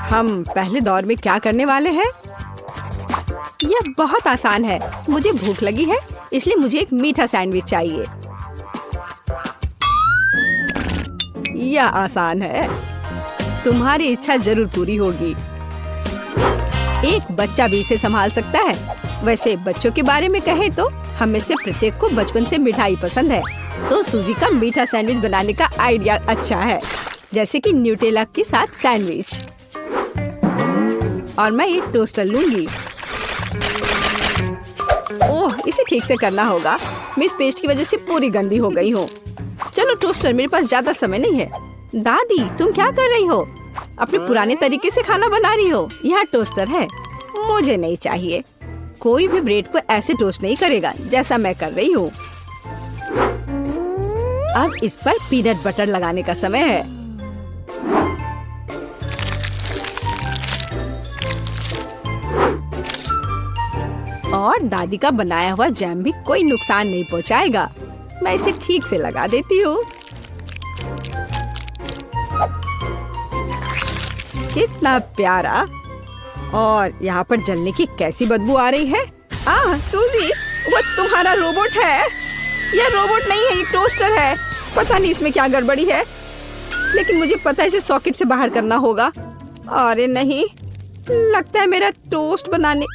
हम पहले दौर में क्या करने वाले हैं? यह बहुत आसान है। मुझे भूख लगी है, इसलिए मुझे एक मीठा सैंडविच चाहिए। यह आसान है। तुम्हारी इच्छा जरूर पूरी होगी। एक बच्चा भी इसे संभाल सकता है। वैसे बच्चों के बारे में कहें तो हम में से प्रत्येक को बचपन से मिठाई पसंद है, तो सूजी का मीठा सैंडविच बनाने का आइडिया अच्छा है, जैसे कि न्यूटेला के साथ सैंडविच। और मैं एक टोस्टर लूंगी। ओह, इसे ठीक से करना होगा। मैं इस पेस्ट की वजह से पूरी गंदी हो गई हूँ। चलो टोस्टर, मेरे पास ज्यादा समय नहीं है। दादी, तुम क्या कर रही हो? अपने पुराने तरीके से खाना बना रही हो। यहाँ टोस्टर है। मुझे नहीं चाहिए। कोई भी ब्रेड को ऐसे टोस्ट नहीं करेगा जैसा मैं कर रही हूँ। अब इस पर पीनट बटर लगाने का समय है। और दादी का बनाया हुआ जैम भी कोई नुकसान नहीं पहुँचाएगा। मैं इसे ठीक से लगा देती हूँ। कितना प्यारा। और यहाँ पर जलने की कैसी बदबू आ रही है। सूजी, वो तुम्हारा रोबोट है। यह रोबोट नहीं है, ये टोस्टर है। पता नहीं इसमें क्या गड़बड़ी है, लेकिन मुझे पता है इसे सॉकेट से बाहर करना होगा। अरे नहीं, लगता है मेरा टोस्ट बनाने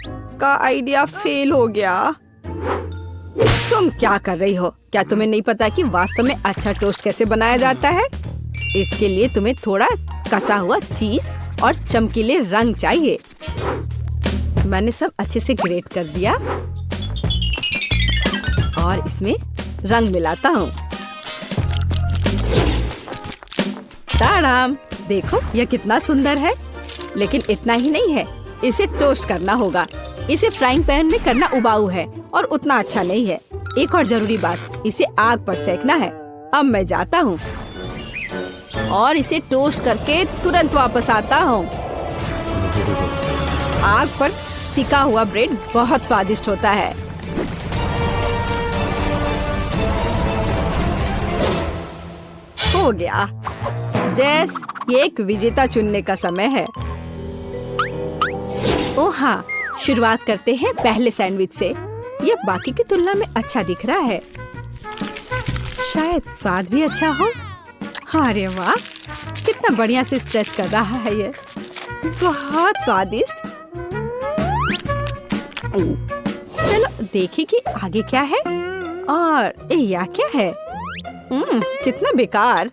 का आइडिया फेल हो गया। तुम क्या कर रही हो? क्या तुम्हें नहीं पता कि वास्तव में अच्छा टोस्ट कैसे बनाया जाता है? इसके लिए तुम्हें थोड़ा कसा हुआ चीज और चमकीले रंग चाहिए। मैंने सब अच्छे से ग्रेट कर दिया और इसमें रंग मिलाता हूँ। ताड़ाम, देखो यह कितना सुंदर है। लेकिन इतना ही नहीं है, इसे टोस्ट करना होगा। इसे फ्राइंग पैन में करना उबाऊ है और उतना अच्छा नहीं है। एक और जरूरी बात, इसे आग पर सेकना है। अब मैं जाता हूँ और इसे टोस्ट करके तुरंत वापस आता हूँ। आग पर सिका हुआ ब्रेड बहुत स्वादिष्ट होता है। हो गया। जेस, ये एक विजेता चुनने का समय है। ओह हाँ, शुरुआत करते हैं पहले सैंडविच से। यह बाकी की तुलना में अच्छा दिख रहा है। शायद स्वाद भी अच्छा हो। अरे वाह, कितना बढ़िया से स्ट्रेच कर रहा है ये। बहुत स्वादिष्ट। चलो देखें कि आगे क्या है। और यह क्या है? कितना बेकार।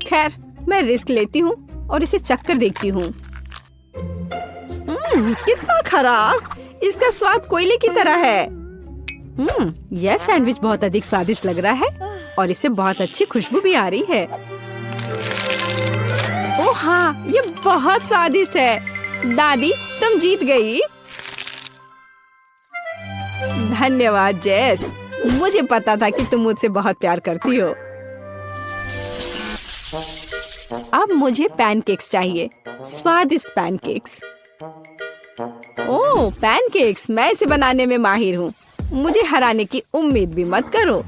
खैर, मैं रिस्क लेती हूँ और इसे चक्कर देखती हूँ। कितना खराब। इसका स्वाद कोयले की तरह है। यह सैंडविच बहुत अधिक स्वादिष्ट लग रहा है और इससे बहुत अच्छी खुशबू भी आ रही है। ओह हाँ, ये बहुत स्वादिष्ट है। दादी, तुम जीत गई। धन्यवाद जेस। मुझे पता था कि तुम मुझसे बहुत प्यार करती हो। अब मुझे पैनकेक्स चाहिए। स्वादिष्ट पैनकेक्स। ओह, पैनकेक्स, मैं इसे बनाने में माहिर हूँ। मुझे हराने की उम्मीद भी मत करो।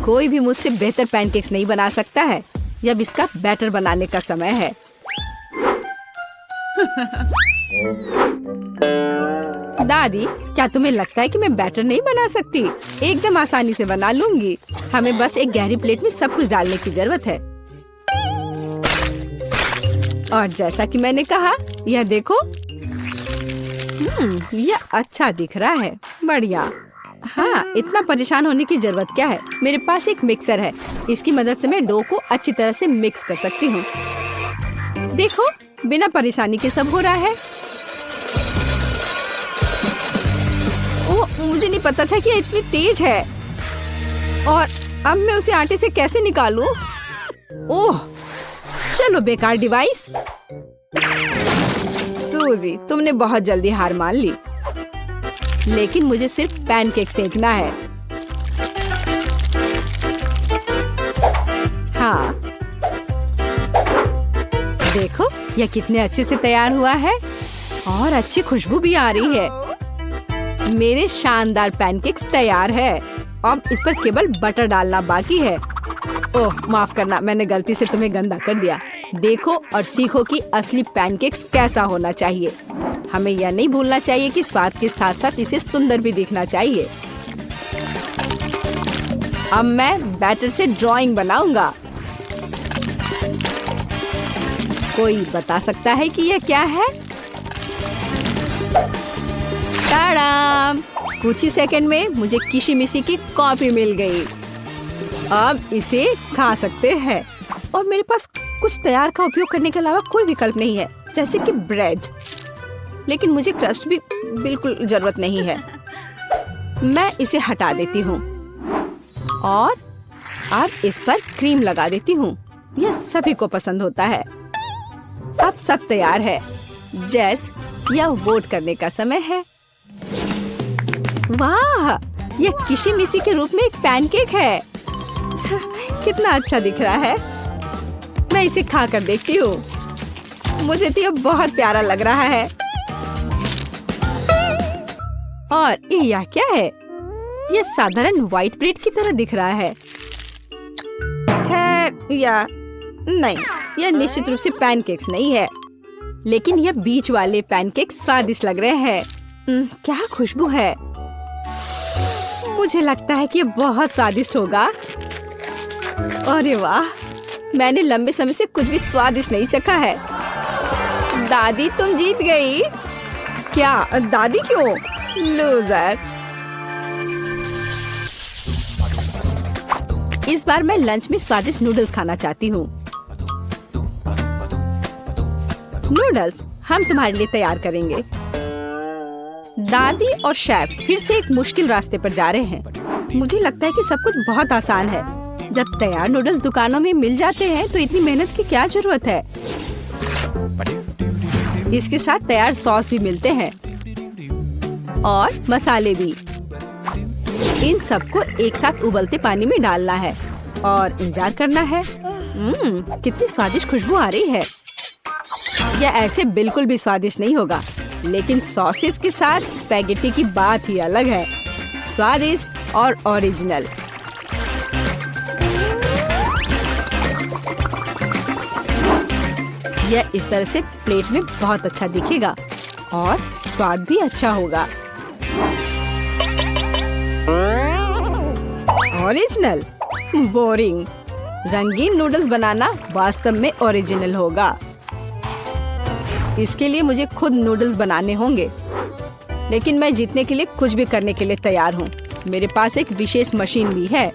कोई भी मुझसे बेहतर पैनकेक्स नहीं बना सकता है। अब इसका बैटर बनाने का समय है। दादी, क्या तुम्हें लगता है कि मैं बैटर नहीं बना सकती? एकदम आसानी से बना लूंगी। हमें बस एक गहरी प्लेट में सब कुछ डालने की जरूरत है। और जैसा कि मैंने कहा, यह देखो। यह अच्छा दिख रहा है। बढ़िया। हाँ, इतना परेशान होने की जरूरत क्या है? मेरे पास एक मिक्सर है। इसकी मदद से मैं डो को अच्छी तरह से मिक्स कर सकती हूँ। देखो, बिना परेशानी के सब हो रहा है। ओह, मुझे नहीं पता था कि ये इतनी तेज है। और अब मैं उसे आटे से कैसे निकालूं? ओह, चलो बेकार डिवाइस। सूजी, तुमने बहुत जल्दी हार मान ली। लेकिन मुझे सिर्फ पैनकेक सेकना है। हाँ, देखो यह कितने अच्छे से तैयार हुआ है और अच्छी खुशबू भी आ रही है। मेरे शानदार पैनकेक्स तैयार है। अब इस पर केवल बटर डालना बाकी है। ओह, माफ करना, मैंने गलती से तुम्हें गंदा कर दिया। देखो और सीखो कि असली पैनकेक्स कैसा होना चाहिए। हमें यह नहीं भूलना चाहिए कि स्वाद के साथ साथ इसे सुंदर भी दिखना चाहिए। अब मैं बैटर से ड्राइंग बनाऊंगा। कोई बता सकता है कि यह क्या है? ताड़ाम! कुछ ही सेकंड में मुझे किशमिशी की कॉफी मिल गई। अब इसे खा सकते हैं और मेरे पास कुछ तैयार का उपयोग करने के अलावा कोई विकल्प नहीं है, जैसे कि ब्रेड। लेकिन मुझे क्रस्ट भी बिल्कुल जरूरत नहीं है। मैं इसे हटा देती हूँ और अब इस पर क्रीम लगा देती हूँ। यह सभी को पसंद होता है। अब सब तैयार है। जैस, यह वोट करने का समय है। वाह! यह किशमिशी के रूप में एक पैनकेक है। कितना अच्छा दिख रहा है। मैं इसे खा कर देखती हूँ। मुझे तो यह बहुत प्यारा लग रहा है। और यह क्या है? यह साधारण व्हाइट ब्रेड की तरह दिख रहा है। खैर, या नहीं, यह निश्चित रूप से पैनकेक्स नहीं है। लेकिन यह बीच वाले पैनकेक्स स्वादिष्ट लग रहे हैं। क्या खुशबू है। मुझे लगता है कि यह बहुत स्वादिष्ट होगा। अरे वाह! मैंने लंबे समय से कुछ भी स्वादिष्ट नहीं चखा है। दादी, तुम जीत गई। क्या? दादी क्यों? लूजर। इस बार मैं लंच में स्वादिष्ट नूडल्स खाना चाहती हूँ। नूडल्स हम तुम्हारे लिए तैयार करेंगे। दादी और शेफ फिर से एक मुश्किल रास्ते पर जा रहे हैं। मुझे लगता है कि सब कुछ बहुत आसान है। जब तैयार नूडल्स दुकानों में मिल जाते हैं तो इतनी मेहनत की क्या जरूरत है। इसके साथ तैयार सॉस भी मिलते हैं और मसाले भी। इन सबको एक साथ उबलते पानी में डालना है और इंतजार करना है। कितनी स्वादिष्ट खुशबू आ रही है। यह ऐसे बिल्कुल भी स्वादिष्ट नहीं होगा, लेकिन सॉसेस के साथ स्पैगेटी की बात ही अलग है। स्वादिष्ट और ओरिजिनल। यह इस तरह से प्लेट में बहुत अच्छा दिखेगा और स्वाद भी अच्छा होगा। ओरिजिनल? बोरिंग। रंगीन नूडल्स बनाना वास्तव में ओरिजिनल होगा। इसके लिए मुझे खुद नूडल्स बनाने होंगे। लेकिन मैं जीतने के लिए कुछ भी करने के लिए तैयार हूँ। मेरे पास एक विशेष मशीन भी है।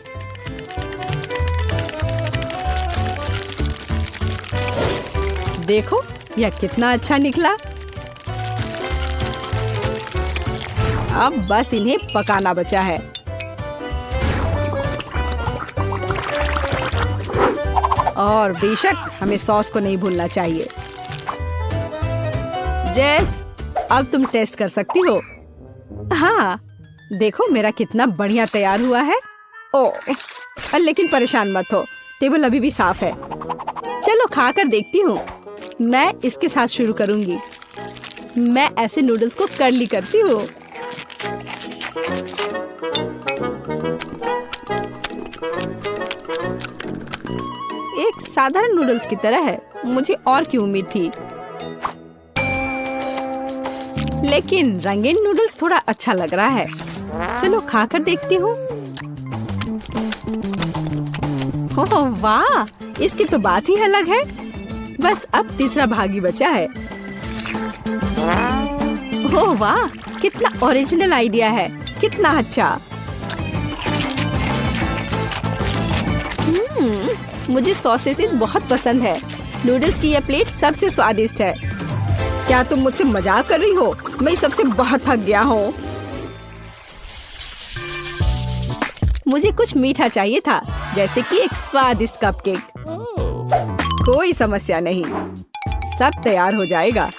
देखो, यह कितना अच्छा निकला। अब बस इन्हें पकाना बचा है। और बेशक हमें सॉस को नहीं भूलना चाहिए। जेस, अब तुम टेस्ट कर सकती हो। हाँ, देखो मेरा कितना बढ़िया तैयार हुआ है। ओह, लेकिन परेशान मत हो, टेबल अभी भी साफ है। चलो खा कर देखती हूँ। मैं इसके साथ शुरू करूंगी। मैं ऐसे नूडल्स को कर्ली करती हूँ। एक साधारण नूडल्स की तरह है। मुझे और की उम्मीद थी, लेकिन रंगीन नूडल्स थोड़ा अच्छा लग रहा है। चलो खा कर देखती हूँ। ओह वाह, इसकी तो बात ही अलग है। बस अब तीसरा भाग ही बचा है। ओह वाह, कितना ओरिजिनल आइडिया है। कितना अच्छा। मुझे सॉसेस बहुत पसंद है। नूडल्स की यह प्लेट सबसे स्वादिष्ट है। क्या तुम मुझसे मजाक कर रही हो? मैं इस सबसे बहुत थक गया हूँ। मुझे कुछ मीठा चाहिए था, जैसे कि एक स्वादिष्ट कपकेक। कोई समस्या नहीं, सब तैयार हो जाएगा।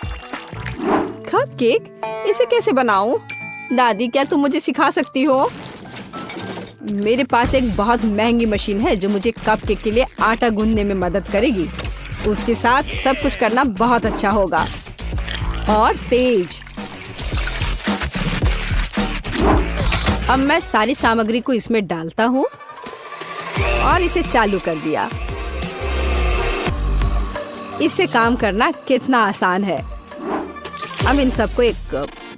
कपकेक? इसे कैसे बनाऊं? दादी, क्या तुम मुझे सिखा सकती हो? मेरे पास एक बहुत महंगी मशीन है जो मुझे कपकेक के लिए आटा गूंदने में मदद करेगी। उसके साथ सब कुछ करना बहुत अच्छा होगा और तेज। अब मैं सारी सामग्री को इसमें डालता हूँ और इसे चालू कर दिया। इससे काम करना कितना आसान है। अब इन सबको एक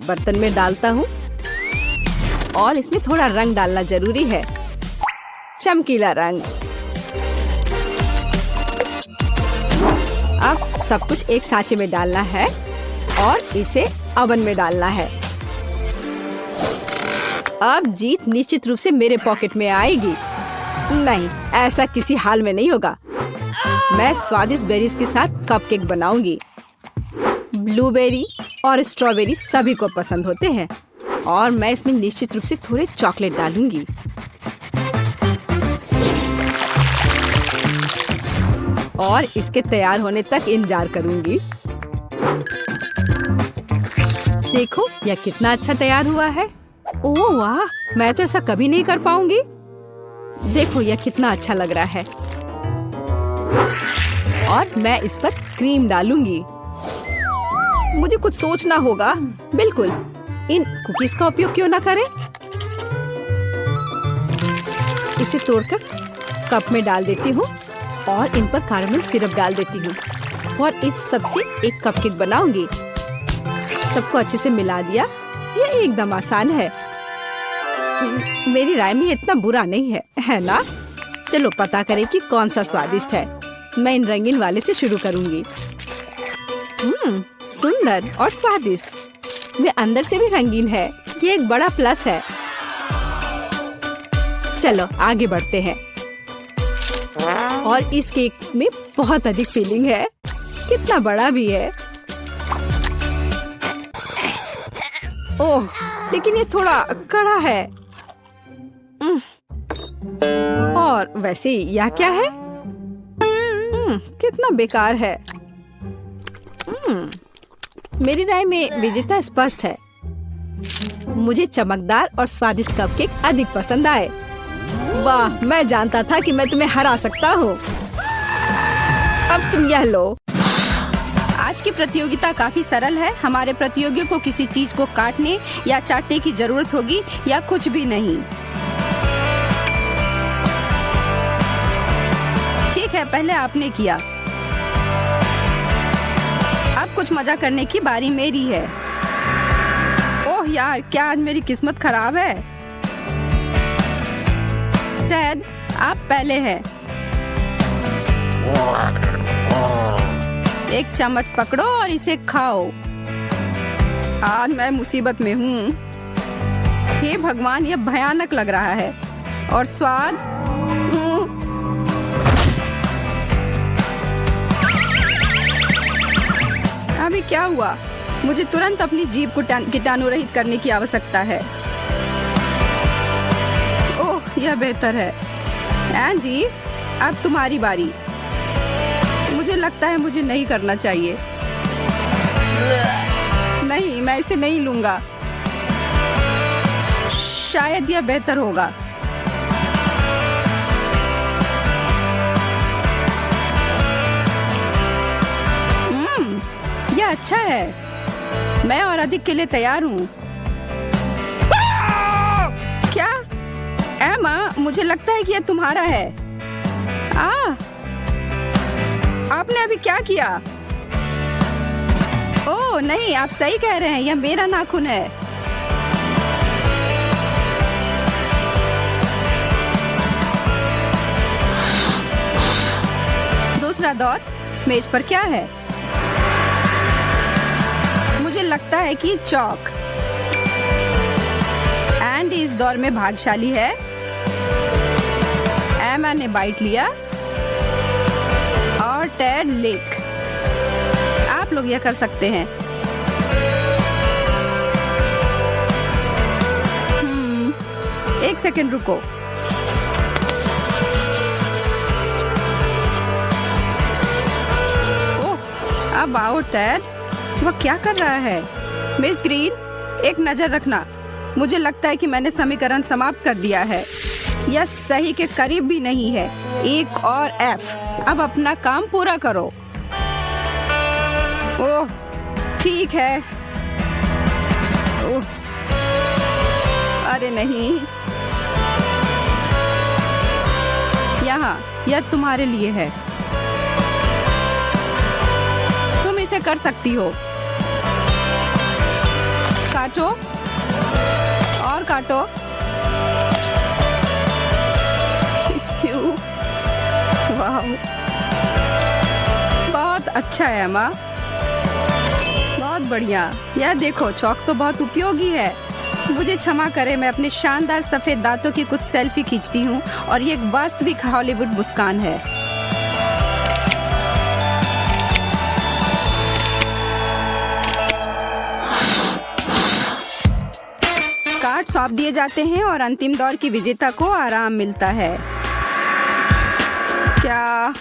बर्तन में डालता हूँ और इसमें थोड़ा रंग डालना जरूरी है, चमकीला रंग। अब सब कुछ एक सांचे में डालना है और इसे ओवन में डालना है। अब जीत निश्चित रूप से मेरे पॉकेट में आएगी। नहीं, ऐसा किसी हाल में नहीं होगा। मैं स्वादिष्ट बेरीज के साथ कपकेक बनाऊंगी। ब्लूबेरी और स्ट्रॉबेरी सभी को पसंद होते हैं और मैं इसमें निश्चित रूप से थोड़े चॉकलेट डालूंगी। और इसके तैयार होने तक इंतजार करूंगी। देखो यह कितना अच्छा तैयार हुआ है। ओह वाह, मैं तो ऐसा कभी नहीं कर पाऊंगी। देखो यह कितना अच्छा लग रहा है। और मैं इस पर क्रीम डालूंगी। मुझे कुछ सोचना होगा। बिल्कुल, इन कुकीज का उपयोग क्यों ना करें। इसे तोड़कर कप में डाल देती हूँ और इन पर कैरेमल सिरप डाल देती हूँ और इस सब से एक कपकेक बनाऊंगी। सबको अच्छे से मिला दिया। यह एकदम आसान है। मेरी राय में इतना बुरा नहीं है ना? चलो पता करें कि कौन सा स्वादिष्ट है। मैं इन रंगीन वाले से शुरू करूंगी। सुंदर और स्वादिष्ट। वे अंदर से भी रंगीन है। ये एक बड़ा प्लस है। चलो आगे बढ़ते हैं। और इस केक में बहुत अधिक फिलिंग है। कितना बड़ा भी है। ओह, लेकिन ये थोड़ा कड़ा है। और वैसे यह क्या है? कितना बेकार है। मेरी राय में विजेता स्पष्ट है। मुझे चमकदार और स्वादिष्ट कपकेक अधिक पसंद आए। वाह, मैं जानता था कि मैं तुम्हें हरा सकता हूँ। अब तुम यह लो। आज की प्रतियोगिता काफी सरल है। हमारे प्रतियोगियों को किसी चीज को काटने या चाटने की जरूरत होगी या कुछ भी नहीं। ठीक है, पहले आपने किया। अब कुछ मजा करने की बारी मेरी है। ओह यार, क्या आज मेरी किस्मत खराब है। डैड, आप पहले हैं। एक चम्मच पकड़ो और इसे खाओ। आज मैं मुसीबत में हूँ। हे भगवान, यह भयानक लग रहा है। और स्वाद अभी क्या हुआ? मुझे तुरंत अपनी जीभ को कीटाणु रहित करने की आवश्यकता है। ओह, यह बेहतर है। एंडी, अब तुम्हारी बारी। मुझे लगता है मुझे नहीं करना चाहिए। नहीं, मैं इसे नहीं लूंगा। शायद यह बेहतर होगा। यह अच्छा है। मैं और अधिक के लिए तैयार हूँ। क्या? एमा, मुझे लगता है कि यह तुम्हारा है। आपने अभी क्या किया? ओह नहीं, आप सही कह रहे हैं। यह मेरा नाखून है। दूसरा दौर मेज पर क्या है? मुझे लगता है कि चौक। एंडी इस दौर में भाग्यशाली है। एमा ने बाइट लिया और टेड लिक। आप लोग यह कर सकते हैं। एक सेकंड रुको। ओह, अब आओ टेड। वह क्या कर रहा है? मिस ग्रीन, एक नजर रखना। मुझे लगता है कि मैंने समीकरण समाप्त कर दिया है। यह सही के करीब भी नहीं है। एक और एफ। अब अपना काम पूरा करो। ओह, ठीक है। ओह, अरे नहीं। यहाँ, यह तुम्हारे लिए है। इसे कर सकती हो। काटो और काटो। वाह, बहुत अच्छा है एमा, बहुत बढ़िया। यह देखो, चौक तो बहुत उपयोगी है। मुझे क्षमा करें, मैं अपने शानदार सफेद दांतों की कुछ सेल्फी खींचती हूँ और ये एक वास्तविक हॉलीवुड मुस्कान है। कार्ड सौंप दिए जाते हैं और अंतिम दौर की विजेता को आराम मिलता है। क्या?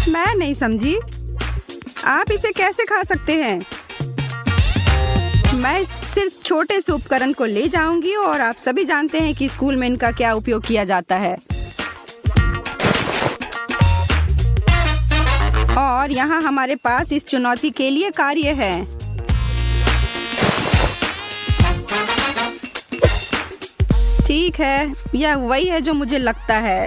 मैं नहीं समझी। आप इसे कैसे खा सकते हैं? मैं सिर्फ छोटे से उपकरण को ले जाऊंगी और आप सभी जानते हैं कि स्कूल में इनका क्या उपयोग किया जाता है। और यहाँ हमारे पास इस चुनौती के लिए कार्य है। ठीक है, यह वही है जो मुझे लगता है।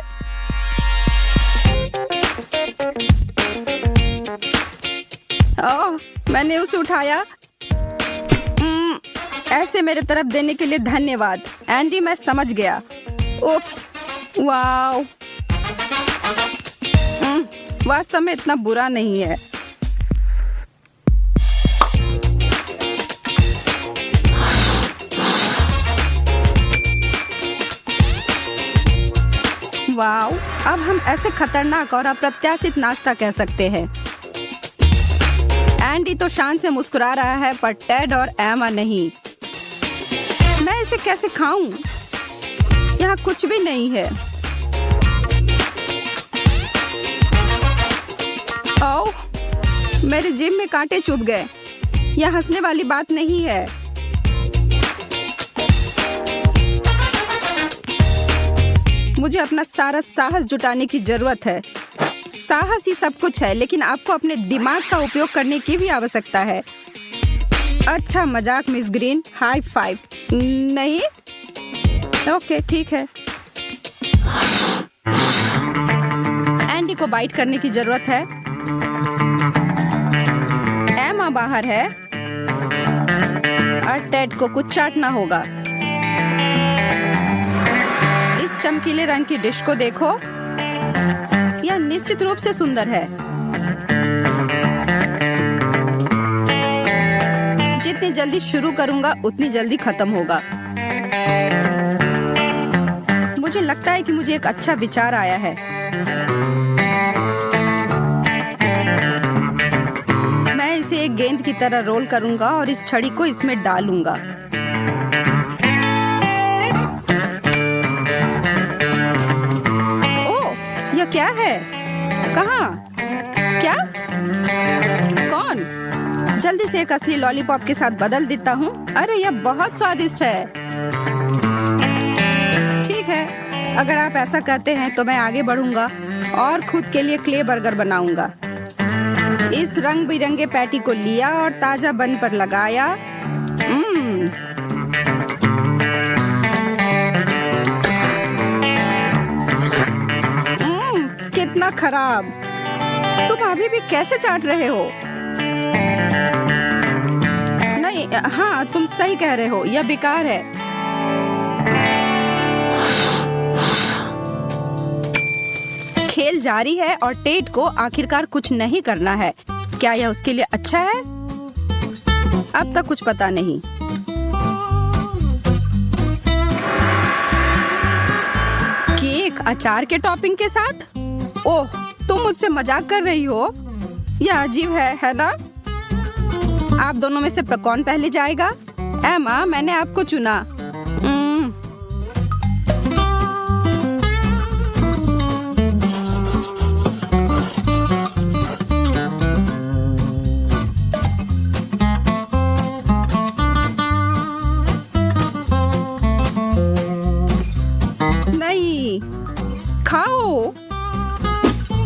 ओह, मैंने उसे उठाया। ऐसे मेरे तरफ देने के लिए धन्यवाद एंडी, मैं समझ गया। उप्स, वाव, वास्तव में इतना बुरा नहीं है। वाव, अब हम ऐसे खतरनाक और अप्रत्याशित नाश्ता कह सकते हैं। एंडी तो शान से मुस्कुरा रहा है, पर टेड और एमा नहीं। मैं इसे कैसे खाऊं? यहाँ कुछ भी नहीं है। ओह, मेरे जिम में कांटे चुभ गए। यह हंसने वाली बात नहीं है। मुझे अपना सारा साहस जुटाने की जरूरत है। साहस ही सब कुछ है, लेकिन आपको अपने दिमाग का उपयोग करने की भी आवश्यकता है। अच्छा मजाक मिस ग्रीन, हाई फाइव। नहीं, ओके ठीक है। एंडी को बाइट करने की जरूरत है। एमा बाहर है और टेड को कुछ चाटना होगा। इस चमकीले रंग की डिश को देखो, यह निश्चित रूप से सुंदर है। जितनी जल्दी शुरू करूंगा उतनी जल्दी खत्म होगा। मुझे लगता है कि मुझे एक अच्छा विचार आया है। मैं इसे एक गेंद की तरह रोल करूंगा और इस छड़ी को इसमें डालूंगा। ओह, यह क्या है? कहाँ? क्या? कौन? जल्दी से एक असली लॉलीपॉप के साथ बदल देता हूँ। अरे यह बहुत स्वादिष्ट है। ठीक है, अगर आप ऐसा कहते हैं तो मैं आगे बढ़ूंगा और खुद के लिए क्ले बर्गर बनाऊंगा। इस रंग बिरंगे पैटी को लिया और ताजा बन पर लगाया। कितना खराब। तुम अभी भी कैसे चाट रहे हो? नहीं, हाँ तुम सही कह रहे हो, यह बेकार है। खेल जारी है और टेड को आखिरकार कुछ नहीं करना है। क्या यह उसके लिए अच्छा है? अब तक कुछ पता नहीं। केक अचार के टॉपिंग के साथ? ओह, तुम मुझसे मजाक कर रही हो? यह अजीब है ना? आप दोनों में से कौन पहले जाएगा? एमा, मैंने आपको चुना। नहीं, खाओ।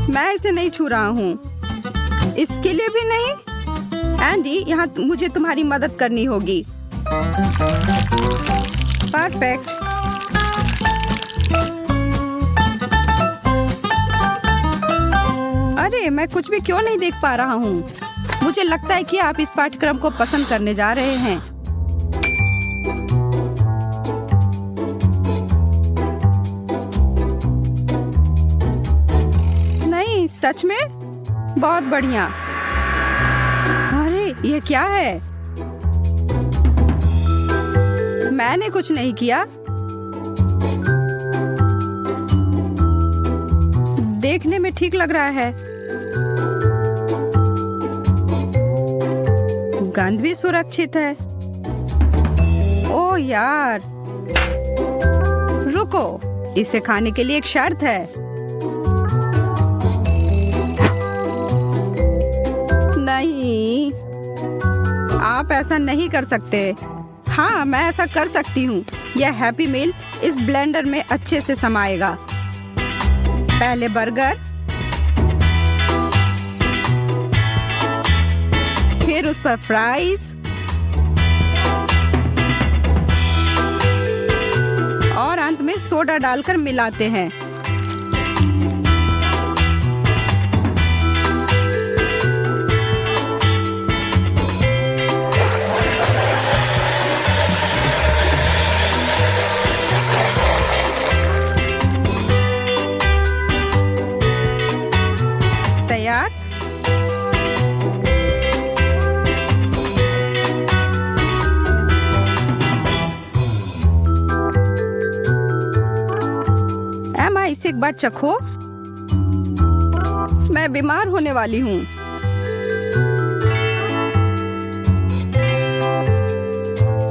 मैं इसे नहीं छू रहा हूँ। इसके लिए भी नहीं। एंडी, यहाँ मुझे तुम्हारी मदद करनी होगी। परफेक्ट। अरे, मैं कुछ भी क्यों नहीं देख पा रहा हूँ? मुझे लगता है कि आप इस पाठ्यक्रम को पसंद करने जा रहे हैं। नहीं, सच में? बहुत बढ़िया। अरे ये क्या है? मैंने कुछ नहीं किया। देखने में ठीक लग रहा है। गंध भी सुरक्षित है। ओह यार, रुको, इसे खाने के लिए एक शर्त है। नहीं, आप ऐसा नहीं कर सकते। हाँ, मैं ऐसा कर सकती हूँ। यह हैप्पी मील इस ब्लेंडर में अच्छे से समाएगा। पहले बर्गर, फिर उस पर फ्राइज और अंत में सोडा डालकर मिलाते हैं। तैयार? एमा, इसे एक बार चखो। मैं बीमार होने वाली हूँ।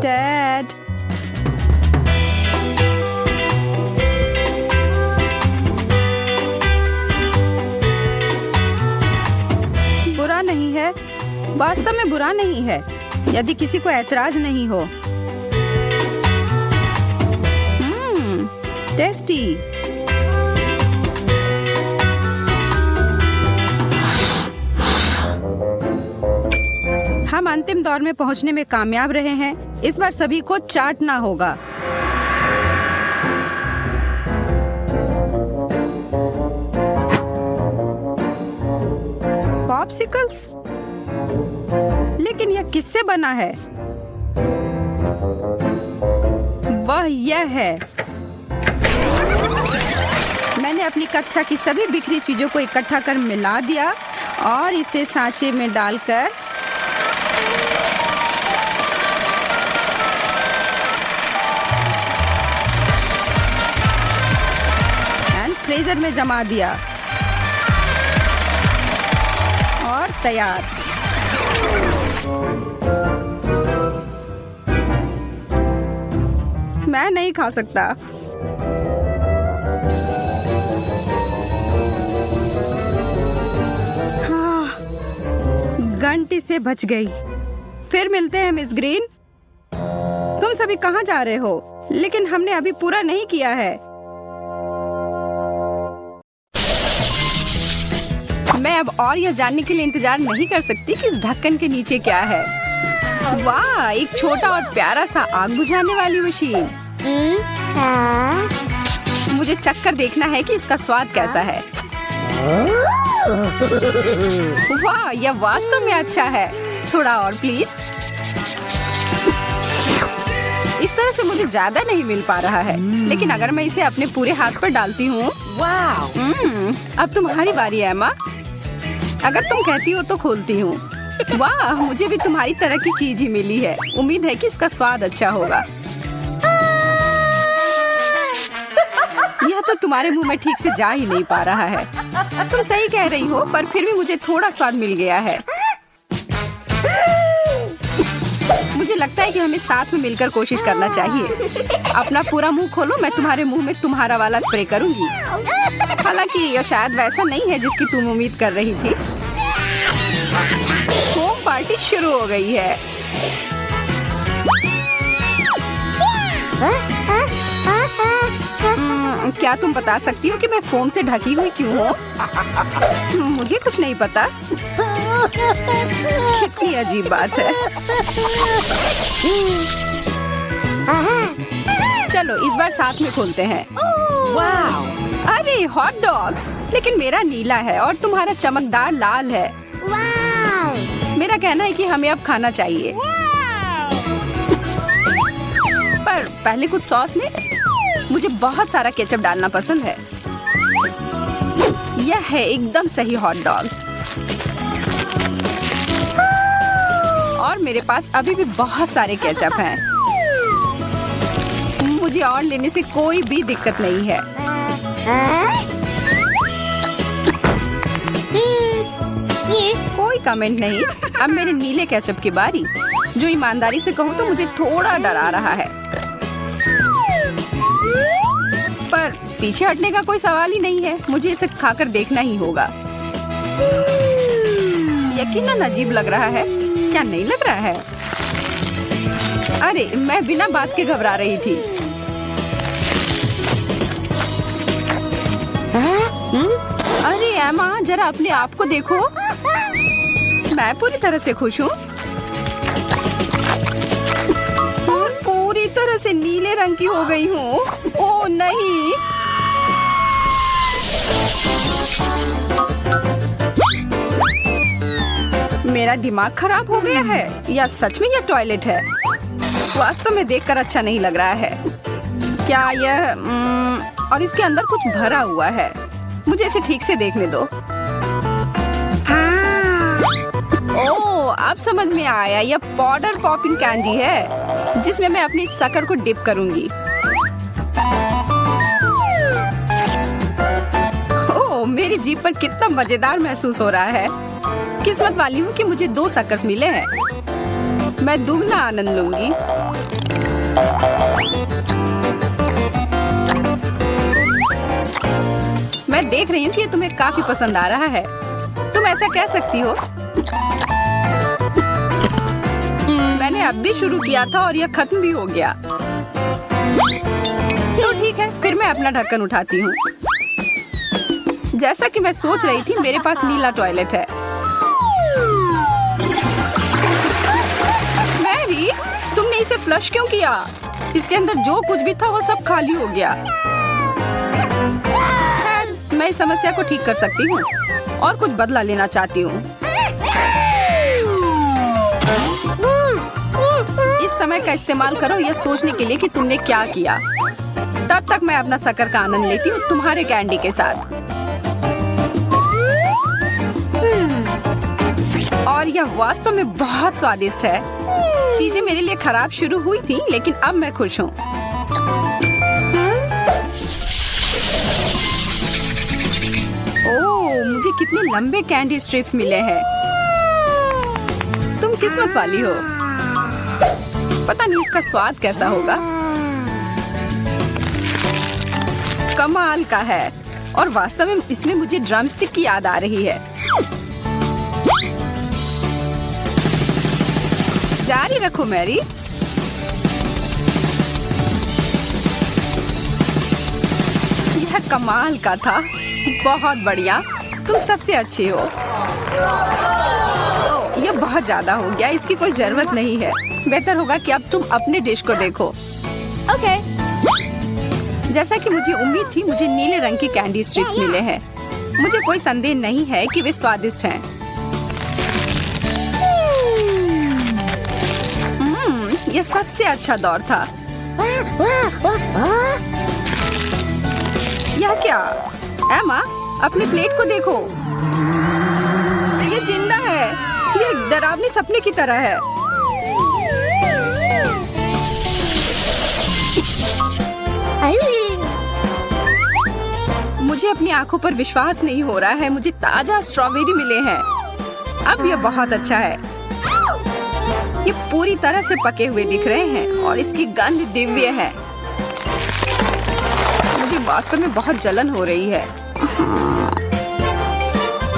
डैड, बुरा नहीं है, वास्तव में बुरा नहीं है, यदि किसी को ऐतराज नहीं हो। टेस्टी। हम अंतिम दौर में पहुंचने में कामयाब रहे हैं। इस बार सभी को चाटना होगा। पॉप्सिकल्स? लेकिन यह किससे बना है? वह यह है। मैंने अपनी कक्षा की सभी बिखरी चीजों को इकट्ठा कर मिला दिया और इसे सांचे में डालकर फ्रीजर में जमा दिया और तैयार। मैं नहीं खा सकता। हाँ, घंटी से बच गई। फिर मिलते हैं मिस ग्रीन। तुम सभी कहाँ जा रहे हो? लेकिन हमने अभी पूरा नहीं किया है। मैं अब और यह जानने के लिए इंतजार नहीं कर सकती कि इस ढक्कन के नीचे क्या है। वाह, एक छोटा और प्यारा सा आग बुझाने वाली मशीन। मुझे चखकर देखना है कि इसका स्वाद कैसा है। वाह, यह वास्तव में अच्छा है। थोड़ा और प्लीज। इस तरह से मुझे ज्यादा नहीं मिल पा रहा है, लेकिन अगर मैं इसे अपने पूरे हाथ पर डालती हूँ। अब तुम्हारी बारी है एमा। अगर तुम कहती हो तो खोलती हूँ। वाह, मुझे भी तुम्हारी तरह की चीज ही मिली है। उम्मीद है कि इसका स्वाद अच्छा होगा। यह तो तुम्हारे मुंह में ठीक से जा ही नहीं पा रहा है। तुम सही कह रही हो, पर फिर भी मुझे थोड़ा स्वाद मिल गया है। मुझे लगता है कि हमें साथ में मिलकर कोशिश करना चाहिए। अपना पूरा मुंह खोलो, मैं तुम्हारे मुंह में तुम्हारा वाला स्प्रे करूंगी। हालांकि यह शायद वैसा नहीं है जिसकी तुम उम्मीद कर रही थी। होम पार्टी शुरू हो गई है। क्या तुम बता सकती हो कि मैं फोम से ढकी हुई क्यों हूँ? मुझे कुछ नहीं पता। कितनी अजीब बात है। चलो इस बार साथ में खोलते हैं। वाह! अरे हॉट डॉग्स! लेकिन मेरा नीला है और तुम्हारा चमकदार लाल है। मेरा कहना है कि हमें अब खाना चाहिए। पर पहले कुछ सॉस में मुझे बहुत सारा केचप डालना पसंद है। यह है एकदम सही हॉट डॉग। और मेरे पास अभी भी बहुत सारे केचप हैं। मुझे और लेने से कोई भी दिक्कत नहीं है। कोई कमेंट नहीं। अब मेरे नीले केचप की बारी। जो ईमानदारी से कहूँ तो मुझे थोड़ा डरा रहा है, पर पीछे हटने का कोई सवाल ही नहीं है। मुझे इसे खाकर देखना ही होगा। यकीनन अजीब लग रहा है, क्या नहीं लग रहा है? अरे मैं बिना बात के घबरा रही थी। अरे एमा, जरा अपने आप को देखो। मैं पूरी तरह से खुश हूँ। पूरी तरह से नीले रंग की हो गई हूँ। ओह नहीं, मेरा दिमाग खराब हो गया है या सच में यह टॉयलेट है? वास्तव में देखकर अच्छा नहीं लग रहा है। क्या यह और इसके अंदर कुछ भरा हुआ है। मुझे इसे ठीक से देखने दो। ओह, अब समझ में आया। यह पाउडर पॉपिंग कैंडी है जिसमें मैं अपनी शक्कर को डिप करूंगी। ओह, मेरी जीभ पर कितना मजेदार महसूस हो रहा है। किस्मत वाली हूँ कि मुझे 2 शक्कर्स मिले हैं। मैं दुगना आनंद लूंगी। मैं देख रही हूँ कि ये तुम्हें काफी पसंद आ रहा है। तुम ऐसा कह सकती हो। मैंने अब भी शुरू किया था और यह खत्म भी हो गया। तो ठीक है, फिर मैं अपना ढक्कन उठाती हूँ। जैसा कि मैं सोच रही थी, मेरे पास नीला टॉयलेट है। मैरी, तुमने इसे फ्लश क्यों किया? इसके अंदर जो कुछ भी था वो सब खाली हो गया। मैं इस समस्या को ठीक कर सकती हूँ और कुछ बदला लेना चाहती हूँ। इस समय का इस्तेमाल करो यह सोचने के लिए कि तुमने क्या किया। तब तक मैं अपना शक्कर का आनंद लेती हूँ तुम्हारे कैंडी के साथ। और यह वास्तव में बहुत स्वादिष्ट है। चीजें मेरे लिए खराब शुरू हुई थी, लेकिन अब मैं खुश हूँ। ओह, मुझे कितने लंबे कैंडी स्ट्रिप्स मिले हैं। तुम किस्मत वाली हो। पता नहीं इसका स्वाद कैसा होगा। कमाल का है। और वास्तव में इसमें मुझे ड्रमस्टिक की याद आ रही है। जारी रखो मैरी। यह कमाल का था। बहुत बढ़िया, तुम सबसे अच्छी हो। ओह, यह बहुत ज्यादा हो गया। इसकी कोई जरूरत नहीं है। बेहतर होगा कि अब तुम अपने डिश को देखो। ओके। जैसा कि मुझे उम्मीद थी, मुझे नीले रंग की कैंडी स्ट्रिप्स मिले हैं। मुझे कोई संदेह नहीं है कि वे स्वादिष्ट हैं। यह सबसे अच्छा दौर था। यह क्या? एमा, अपनी प्लेट को देखो। यह जिंदा है। यह एक डरावनी सपने की तरह है। मुझे अपनी आंखों पर विश्वास नहीं हो रहा है। मुझे ताजा स्ट्रॉबेरी मिले हैं। अब यह बहुत अच्छा है। ये पूरी तरह से पके हुए दिख रहे हैं और इसकी गंध दिव्य है। मुझे वास्तव में बहुत जलन हो रही है।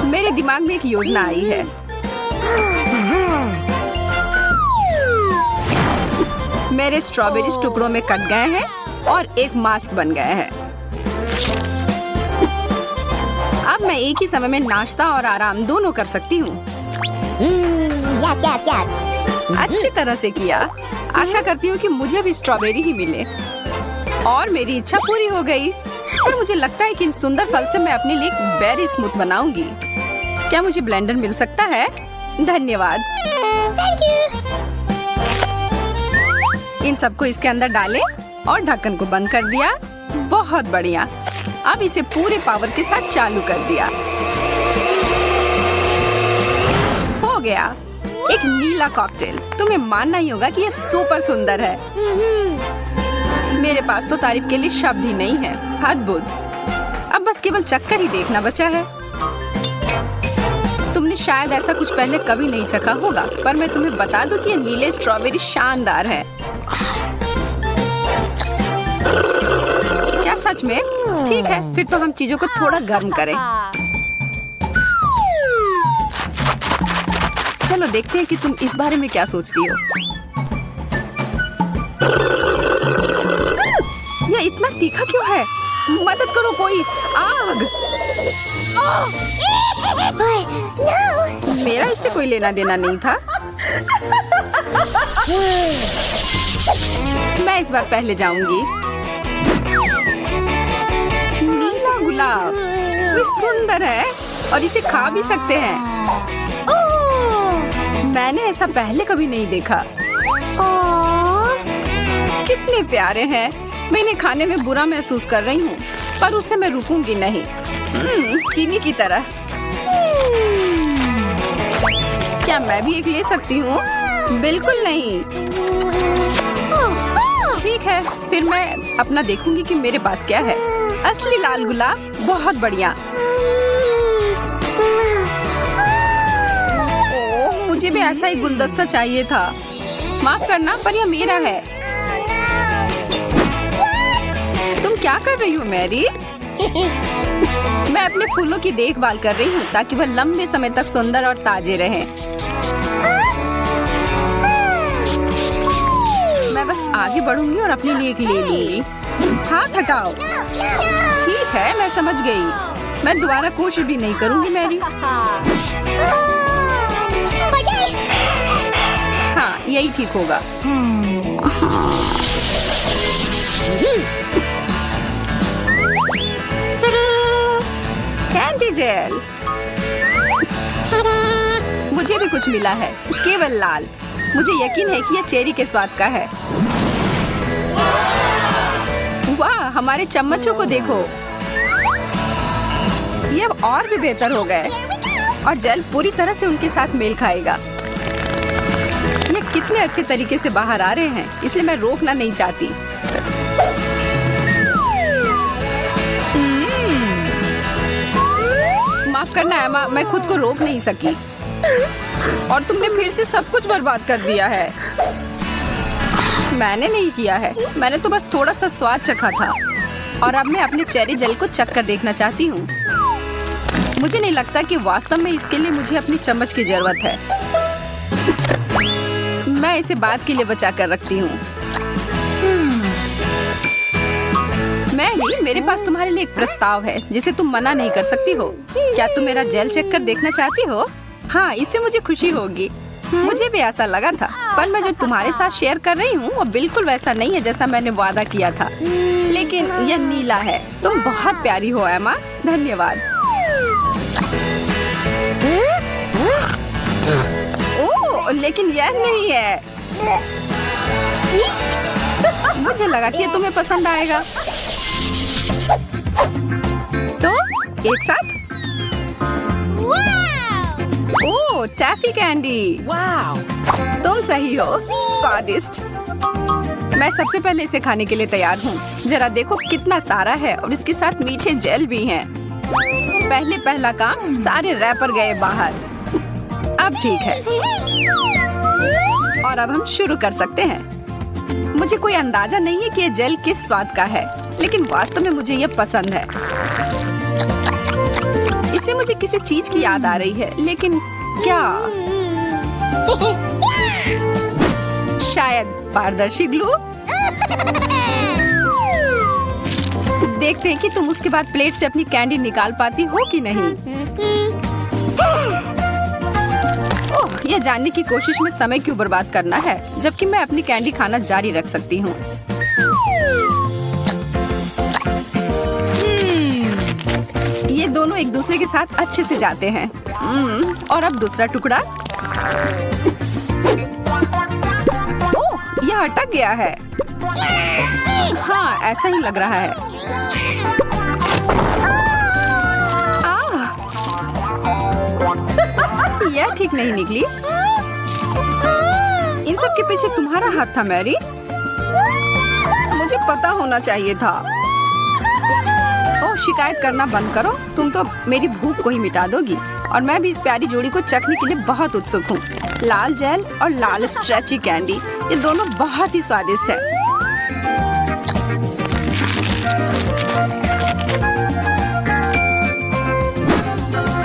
मेरे दिमाग में एक योजना आई है। मेरे स्ट्रॉबेरी टुकड़ों में कट गए हैं और एक मास्क बन गए हैं। अब मैं एक ही समय में नाश्ता और आराम दोनों कर सकती हूँ। अच्छी तरह से किया। आशा करती हूँ कि मुझे भी स्ट्रॉबेरी ही मिले। और मेरी इच्छा पूरी हो गई। और मुझे लगता है कि इन सुंदर फल से मैं अपने लिए बेरी स्मूथ बनाऊंगी। क्या मुझे ब्लेंडर मिल सकता है? धन्यवाद। इन सबको इसके अंदर डालें और ढक्कन को बंद कर दिया। बहुत बढ़िया। अब इसे पूरे पावर के साथ चालू कर दिया। हो गया, एक नीला कॉकटेल। तुम्हें मानना ही होगा कि ये सुपर सुंदर है। मेरे पास तो तारीफ के लिए शब्द ही नहीं है। अद्भुत। अब बस केवल चक्कर ही देखना बचा है। तुमने शायद ऐसा कुछ पहले कभी नहीं चखा होगा, पर मैं तुम्हें बता दूं कि ये नीले स्ट्रॉबेरी शानदार है। क्या सच में? ठीक है, फिर तो हम चीजों को थोड़ा गर्म करें। चलो देखते हैं कि तुम इस बारे में क्या सोचती हो। यह इतना तीखा क्यों है? मदद करो कोई। आग! मेरा इससे कोई लेना देना नहीं था। मैं इस बार पहले जाऊंगी। नीला गुलाब, ये सुंदर है और इसे खा भी सकते हैं। मैंने ऐसा पहले कभी नहीं देखा। कितने प्यारे हैं। मैं इन्हें खाने में बुरा महसूस कर रही हूँ, पर उससे मैं रुकूंगी नहीं। चीनी की तरह। क्या मैं भी एक ले सकती हूँ? बिल्कुल नहीं। ठीक है, फिर मैं अपना देखूंगी कि मेरे पास क्या है। असली लाल गुलाब, बहुत बढ़िया। ओह, मुझे भी ऐसा ही गुलदस्ता चाहिए था। माफ करना, पर यह मेरा है। तुम क्या कर रही हो मैरी? मैं अपने फूलों की देखभाल कर रही हूँ ताकि वह लंबे समय तक सुंदर और ताजे रहें। मैं बस आगे बढ़ूंगी और अपने लिए एक ले लूंगी। हाथ हटाओ। ठीक है, मैं समझ गई। मैं दोबारा कोशिश भी नहीं करूंगी मैरी। हाँ, यही ठीक होगा। Candy gel. मुझे भी कुछ मिला है, केवल लाल। मुझे यकीन है कि यह चेरी के स्वाद का है। वाह, हमारे चम्मचों को देखो। ये अब और भी बेहतर हो गए और जेल पूरी तरह से उनके साथ मेल खाएगा। ये कितने अच्छे तरीके से बाहर आ रहे हैं, इसलिए मैं रोकना नहीं चाहती। माफ करना एमा, मैं खुद को रोक नहीं सकी और तुमने फिर से सब कुछ बर्बाद कर दिया है। मैंने नहीं किया है, मैंने तो बस थोड़ा सा स्वाद चखा था और अब मैं अपने चेरी जेल को चख कर देखना चाहती हूँ। मुझे नहीं लगता कि वास्तव में इसके लिए मुझे अपनी चम्मच की जरूरत है। मैं इसे बाद के लिए बचा कर रखती हूँ। मैरी, मेरे पास तुम्हारे लिए एक प्रस्ताव है जिसे तुम मना नहीं कर सकती हो। क्या तुम मेरा जेल चेक कर देखना चाहती हो? हाँ, इससे मुझे खुशी होगी। मुझे भी ऐसा लगा था, पर मैं जो तुम्हारे साथ शेयर कर रही हूँ वो बिल्कुल वैसा नहीं है जैसा मैंने वादा किया था। लेकिन यह नीला है। तुम बहुत प्यारी हो एमा। धन्यवाद। ओह, लेकिन यह नहीं है। मुझे लगा कि तुम्हें पसंद आएगा। तो एक साथ। ओह, टैफी कैंडी। वाह, तुम सही हो। स्वादिष्ट। मैं सबसे पहले इसे खाने के लिए तैयार हूँ। जरा देखो कितना सारा है और इसके साथ मीठे जेल भी हैं। पहला काम, सारे रैपर गए बाहर। अब ठीक है और अब हम शुरू कर सकते हैं। मुझे कोई अंदाजा नहीं है कि ये जेल किस स्वाद का है, लेकिन वास्तव में मुझे ये पसंद है। इससे मुझे किसी चीज की याद आ रही है, लेकिन क्या? शायद पारदर्शी ग्लू। देखते हैं कि तुम उसके बाद प्लेट से अपनी कैंडी निकाल पाती हो कि नहीं। ओह, यह जानने की कोशिश में समय क्यों बर्बाद करना है, जबकि मैं अपनी कैंडी खाना जारी रख सकती हूँ। ये दोनों एक दूसरे के साथ अच्छे से जाते हैं। और अब दूसरा टुकड़ा। ओह, यह अटक गया है। हाँ, ऐसा ही लग रहा है। यह ठीक नहीं निकली। इन सब के पीछे तुम्हारा हाथ था मैरी। मुझे पता होना चाहिए था। ओह, शिकायत करना बंद करो। तुम तो मेरी भूख को ही मिटा दोगी। और मैं भी इस प्यारी जोड़ी को चखने के लिए बहुत उत्सुक हूँ। लाल जेल और लाल स्ट्रेची कैंडी, ये दोनों बहुत ही स्वादिष्ट है।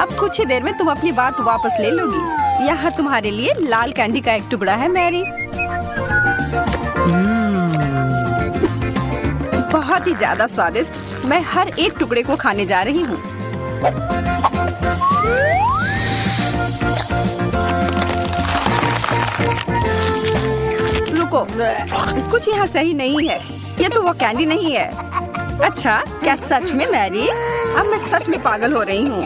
अब कुछ ही देर में तुम अपनी बात वापस ले लोगी। यहाँ तुम्हारे लिए लाल कैंडी का एक टुकड़ा है मैरी। बहुत ही ज्यादा स्वादिष्ट। मैं हर एक टुकड़े को खाने जा रही हूँ। रुको, कुछ यहाँ सही नहीं है। ये तो वो कैंडी नहीं है। अच्छा, क्या सच में मैरी? अब मैं सच में पागल हो रही हूँ।